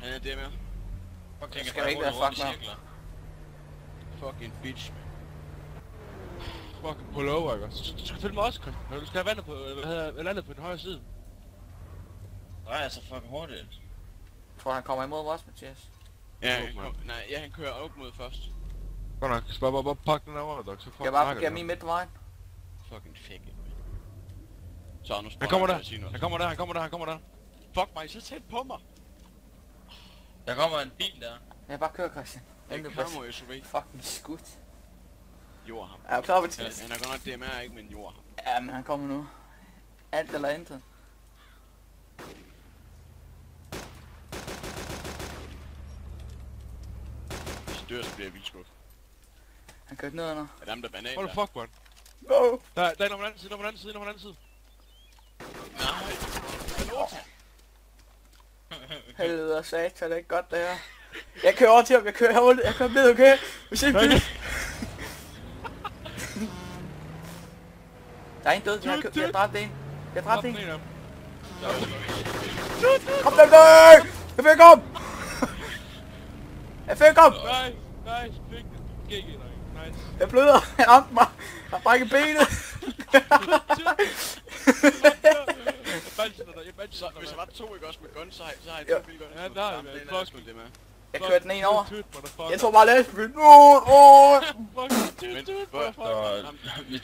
Han er det med. Fuck, jeg skal ikke være fuck med. Fucking bitch. Fucking pull over, ikke? Du skal følge mig også, Chris. Du skal have landet på den højre side. Nej, altså fucking hurtigt. Tror du, han kommer imod os, Mathias? Ja, han kører op mod først. Godt nok, så bare pakke den over, dog. Så Jeg bare parkere min midt på vejen. Fucking fæk, man. Så nu Han kommer der. Han kommer der. Fuck mig, så tæt på mig. Der kommer en bil der. Jeg bare kører, Christian. Det kommer SUV. Fucking skudt. Jord ham. Er du klar, Mathias? Han er godt nok DMR, ikke, men jord ham. Ja, men han kommer nu. Alt eller intet. Hvis jeg dør, så bliver jeg vildt skuffet. Han kørte ned under. Er dem der banan Hold der? fuck, man. No! Der er en over den anden side, Nej. Helvede og satan, det er ikke godt det her. Jeg kører over til ham, jeg kører ned, okay? Vi ser en bil. Der er en død, jeg har dræbt en. Jeg har dræbt en. Kom dem der! Jeg fik ham! Jeg fik ham! Nice, fik den. GG, nice. Jeg bløder, han ramte mig. Han brækket benet. Så hvis der var to, ikke også med gun, så har jeg to bilgun. Ja, der er det. Fuck det med. Jeg kørte den en over. Fuck, Jeg tog bare lastbil. fuck, Men,